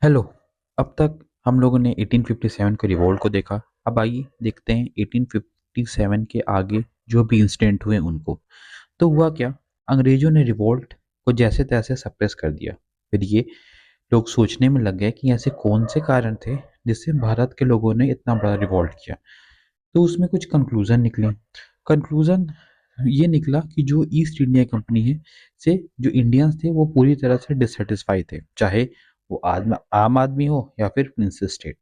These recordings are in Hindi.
हेलो। अब तक हम लोगों ने 1857 के रिवॉल्ट को देखा। अब आइए देखते हैं 1857 के आगे जो भी इंसिडेंट हुए उनको। तो हुआ क्या, अंग्रेजों ने रिवॉल्ट को जैसे तैसे सप्रेस कर दिया। फिर ये लोग सोचने में लग गए कि ऐसे कौन से कारण थे जिससे भारत के लोगों ने इतना बड़ा रिवॉल्ट किया। तो उसमें कुछ कंक्लूजन निकले। कंक्लूजन ये निकला कि जो ईस्ट इंडिया कंपनी है से जो इंडियंस थे वो पूरी तरह से डिससेटिस्फाई थे, चाहे वो आम आदमी हो या फिर प्रिंस स्टेट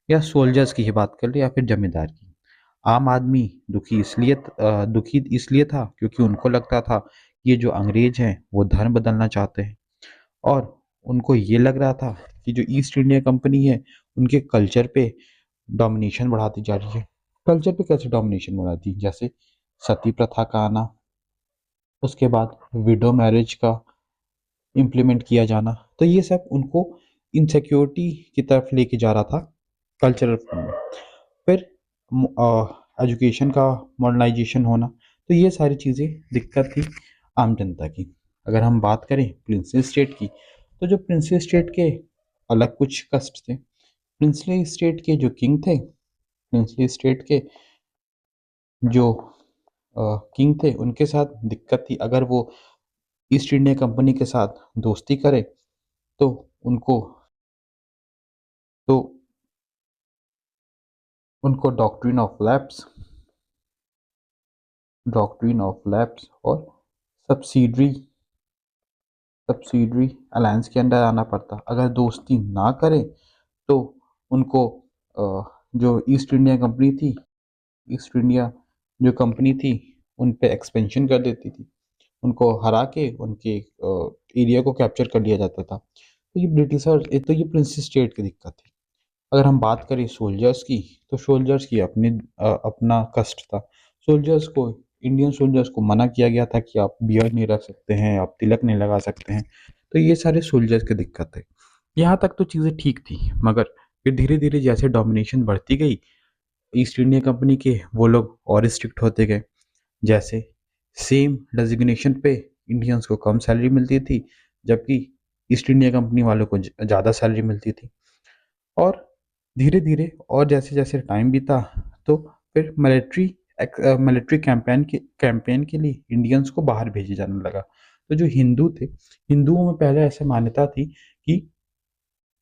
या सोल्जर्स की ही बात कर ले या फिर जमींदार की। आम आदमी दुखी इसलिए था क्योंकि उनको लगता था कि ये जो अंग्रेज हैं वो धर्म बदलना चाहते हैं, और उनको ये लग रहा था कि जो ईस्ट इंडिया कंपनी है उनके कल्चर पे डोमिनेशन बढ़ाती जा रही है। कल्चर पे कैसे डोमिनेशन बढ़ाती, जैसे सती प्रथा का आना, उसके बाद विडो मैरिज का इम्प्लीमेंट किया जाना। तो ये सब उनको इनसिक्योरिटी की तरफ लेके जा रहा था कल्चरल फ्रंट में। फिर एजुकेशन का मॉडर्नाइजेशन होना, तो ये सारी चीज़ें दिक्कत थी आम जनता की। अगर हम बात करें प्रिंसली स्टेट की, तो जो प्रिंसली स्टेट के अलग कुछ कष्ट थे। प्रिंसली स्टेट के जो किंग थे, प्रिंसली स्टेट के जो किंग थे, उनके साथ दिक्कत थी। अगर वो ईस्ट इंडिया कंपनी के साथ दोस्ती करे तो उनको तो उनको डॉक्ट्रिन ऑफ लैप्स और सब्सिडरी सब्सिडरी अलायंस के अंडर आना पड़ता। अगर दोस्ती ना करें तो उनको जो ईस्ट इंडिया जो कंपनी थी उन पे एक्सपेंशन कर देती थी। उनको हरा के उनके एरिया को कैप्चर कर लिया जाता था। तो ये प्रिंस स्टेट की दिक्कत थी। अगर हम बात करें सोल्जर्स की, तो सोल्जर्स की अपना कष्ट था। सोल्जर्स को इंडियन सोल्जर्स को मना किया गया था कि आप बियर्ड नहीं रख सकते हैं, आप तिलक नहीं लगा सकते हैं। तो ये सारे सोल्जर्स की दिक्कत है। यहाँ तक तो चीज़ें ठीक थी, मगर फिर धीरे धीरे जैसे डोमिनेशन बढ़ती गई ईस्ट इंडिया कंपनी के, वो लोग और स्ट्रिक्ट होते गए। जैसे सेम डेजिग्नेशन पे इंडियंस को कम सैलरी मिलती थी, जबकि ईस्ट इंडिया कंपनी वालों को ज़्यादा सैलरी मिलती थी। और धीरे धीरे और जैसे जैसे टाइम बीता, तो फिर मिलिट्री कैंपेन के लिए इंडियंस को बाहर भेजे जाने लगा। तो जो हिंदू थे, हिंदुओं में पहले ऐसे मान्यता थी कि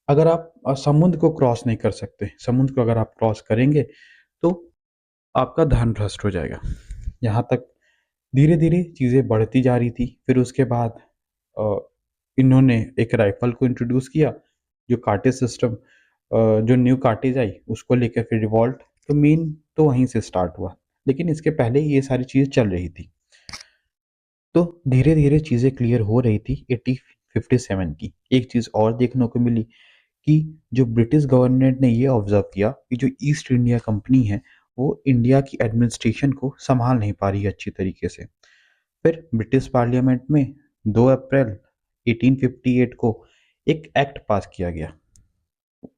अगर आप समुद्र को क्रॉस नहीं कर सकते, समुद्र को अगर आप क्रॉस करेंगे तो आपका धन भ्रष्ट हो जाएगा। यहाँ तक धीरे धीरे चीज़ें बढ़ती जा रही थी। फिर उसके बाद अ, इन्होंने एक राइफल को इंट्रोड्यूस किया, जो कार्टेज सिस्टम, जो न्यू कार्टेज आई उसको लेकर फिर रिवॉल्ट। तो मेन तो वहीं से स्टार्ट हुआ, लेकिन इसके पहले ये सारी चीज़ चल रही थी। तो धीरे धीरे चीज़ें क्लियर हो रही थी। 1857 की एक चीज़ और देखने को मिली कि जो ब्रिटिश गवर्नमेंट ने ये ऑब्जर्व किया कि जो ईस्ट इंडिया कंपनी है वो इंडिया की एडमिनिस्ट्रेशन को संभाल नहीं पा रही है अच्छी तरीके से। फिर ब्रिटिश पार्लियामेंट में 2 अप्रैल 1858 को एक एक्ट पास किया गया।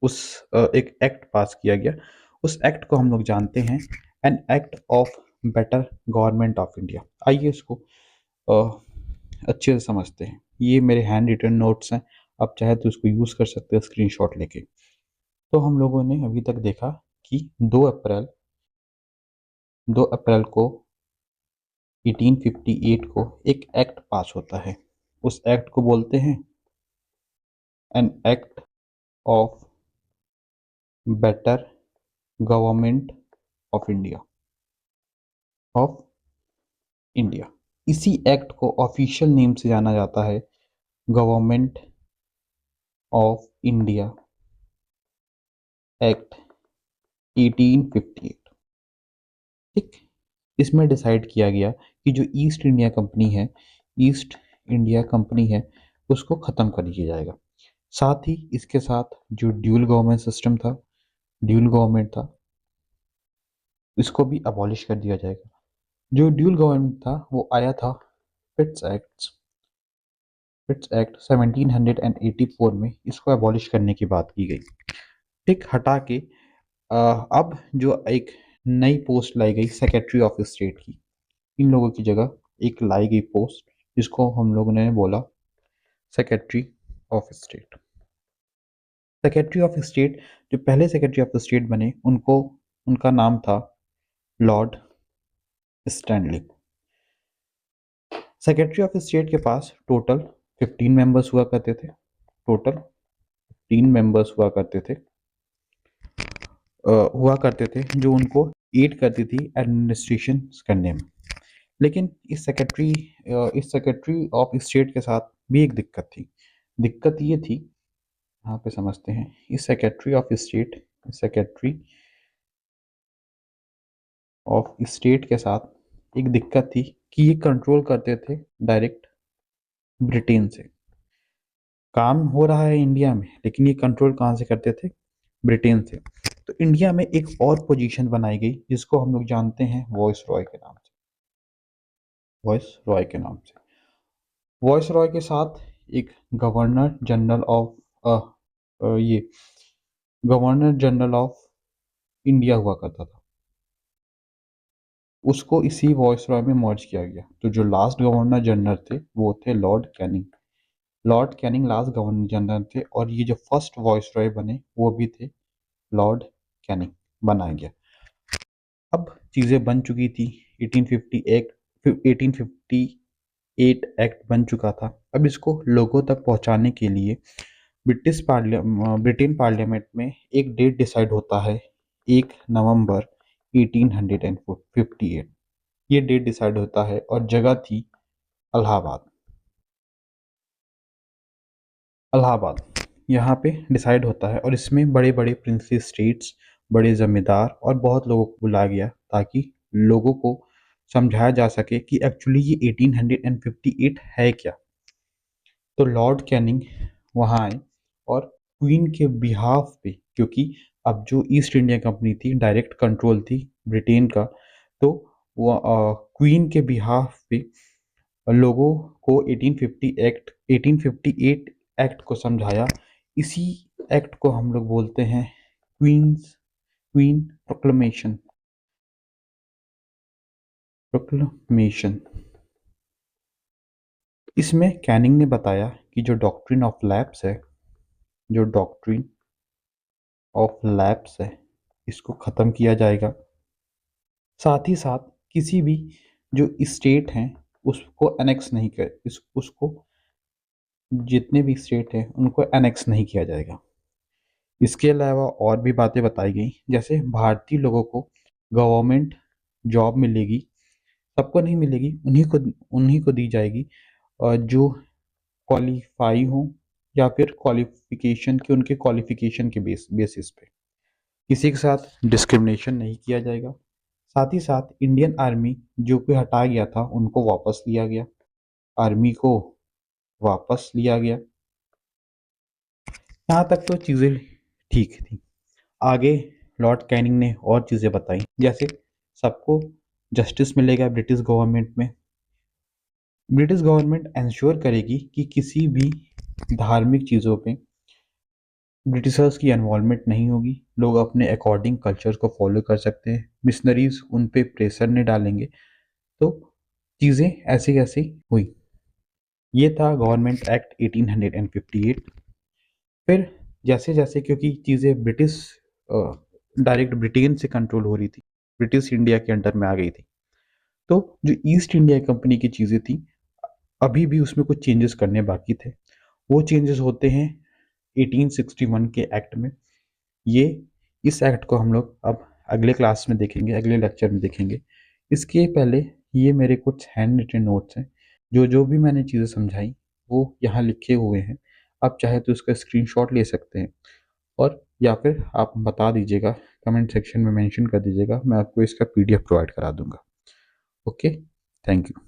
उस एक एक्ट पास किया गया। उस एक्ट को हम लोग जानते हैं, an act of better government of India. आइए इसको अ, अच्छे से समझते हैं। ये मेरे हैंड रिटन नोट्स हैं, आप चाहे तो इसको यूज़ कर सकते हैं स्क्रीनशॉट लेके। तो हम लोगों ने अभी तक देखा कि 2 अप्रैल को 1858 को एक एक्ट पास होता है। उस एक्ट को बोलते हैं an act of better government of India. इसी एक्ट को ऑफिशियल नेम से जाना जाता है गवर्नमेंट ऑफ इंडिया एक्ट 1858। ठीक। इसमें डिसाइड किया गया कि जो ईस्ट इंडिया कंपनी है उसको ख़त्म कर दिया जाएगा। साथ ही इसके साथ जो ड्यूल गवर्नमेंट था, इसको भी अबॉलिश कर दिया जाएगा। जो ड्यूल गवर्नमेंट था वो आया था पिट्स एक्ट पिट्स एक्ट 1784 में, इसको अबॉलिश करने की बात की गई। ठीक, हटा के अब जो एक नई पोस्ट लाई गई सेक्रेटरी ऑफ स्टेट की, इन लोगों की जगह एक लाई गई पोस्ट जिसको हम लोगों ने बोला secretary of state. Secretary of state, जो पहले सेक्रेटरी ऑफ स्टेट बने, उनको उनका नाम था Lord Stanley. Secretary of state के पास टोटल 15 मेंबर्स हुआ करते थे। टोटल 3 मेंबर्स हुआ करते थे जो उनको एड करती थी एडमिनिस्ट्रेशन करने में। लेकिन इस सेक्रेटरी ऑफ स्टेट के साथ भी एक दिक्कत थी। दिक्कत ये थी, यहाँ पे समझते हैं। सेक्रेटरी ऑफ स्टेट के साथ एक दिक्कत थी कि ये कंट्रोल करते थे डायरेक्ट ब्रिटेन से। काम हो रहा है इंडिया में, लेकिन ये कंट्रोल कहाँ से करते थे? ब्रिटेन से। तो इंडिया में एक और पोजीशन बनाई गई जिसको हम लोग जानते हैं वॉइस रॉय के नाम से। वॉइस रॉय के नाम से वॉइस रॉय के साथ एक गवर्नर जनरल ऑफ ये गवर्नर जनरल ऑफ इंडिया हुआ करता था। उसको इसी वॉइस रॉय में मर्ज किया गया। तो जो लास्ट गवर्नर जनरल थे वो थे Lord Canning. Lord Canning last governor general थे, और ये जो फर्स्ट वॉइस रॉय बने वो भी थे लॉर्ड कैनिंग। बनाया गया। अब चीज़ें बन चुकी थी। 1858 एक्ट बन चुका था। अब इसको लोगों तक पहुंचाने के लिए ब्रिटेन पार्लियामेंट में एक डेट डिसाइड होता है, 1 नवंबर 1858। ये डेट डिसाइड होता है और जगह थी इलाहाबाद। इलाहाबाद यहाँ पे डिसाइड होता है, और इसमें बड़े बड़े प्रिंसली स्टेट्स, बड़े जमींदार और बहुत लोगों को बुलाया गया ताकि लोगों को समझाया जा सके कि एक्चुअली ये 1858 है क्या। तो लॉर्ड कैनिंग वहाँ आए और क्वीन के बिहाफ पे, क्योंकि अब जो ईस्ट इंडिया कंपनी थी डायरेक्ट कंट्रोल थी ब्रिटेन का, तो वो क्वीन के बिहाफ पे लोगों को 1858 एक्ट को समझाया। इसी एक्ट को हम लोग बोलते हैं क्वीन प्रोक्लेमेशन। इसमें कैनिंग ने बताया कि जो डॉक्ट्रिन ऑफ लैप्स है इसको ख़त्म किया जाएगा। साथ ही साथ किसी भी जो स्टेट हैं उसको एनेक्स नहीं कर इस उसको जितने भी स्टेट हैं उनको एनेक्स नहीं किया जाएगा। इसके अलावा और भी बातें बताई गई, जैसे भारतीय लोगों को गवर्नमेंट जॉब मिलेगी। सबको नहीं मिलेगी, उन्हीं को दी जाएगी और जो क्वालिफाई हो, या फिर उनके क्वालिफिकेशन के बेसिस पे। किसी के साथ डिस्क्रिमिनेशन नहीं किया जाएगा। साथ ही साथ इंडियन आर्मी जो कि हटाया गया था उनको वापस लिया गया। आर्मी को वापस लिया गया। यहाँ तक तो चीज़ें ठीक थी। आगे लॉर्ड कैनिंग ने और चीज़ें बताई, जैसे सबको जस्टिस मिलेगा। ब्रिटिश गवर्नमेंट इंश्योर करेगी कि किसी भी धार्मिक चीज़ों पे ब्रिटिशर्स की इन्वॉल्वमेंट नहीं होगी। लोग अपने अकॉर्डिंग कल्चर को फॉलो कर सकते हैं। मिशनरीज उन पे प्रेशर नहीं डालेंगे। तो चीज़ें ऐसी ऐसी हुई। ये था गवर्नमेंट एक्ट 1858। फिर जैसे जैसे, क्योंकि चीज़ें डायरेक्ट ब्रिटेन से कंट्रोल हो रही थी, ब्रिटिश इंडिया के अंडर में आ गई थी, तो जो ईस्ट इंडिया कंपनी की चीज़ें थी अभी भी उसमें कुछ चेंजेस करने बाकी थे। वो चेंजेस होते हैं 1861 के एक्ट में। ये इस एक्ट को हम लोग अब अगले क्लास में देखेंगे, अगले लेक्चर में देखेंगे। इसके पहले ये मेरे कुछ हैंड रिटन नोट्स हैं। जो जो भी मैंने चीज़ें समझाई वो यहाँ लिखे हुए हैं। आप चाहे तो इसका स्क्रीनशॉट ले सकते हैं, और या फिर आप बता दीजिएगा, कमेंट सेक्शन में मेंशन कर दीजिएगा, मैं आपको इसका पीडीएफ प्रोवाइड करा दूंगा। Okay, thank you.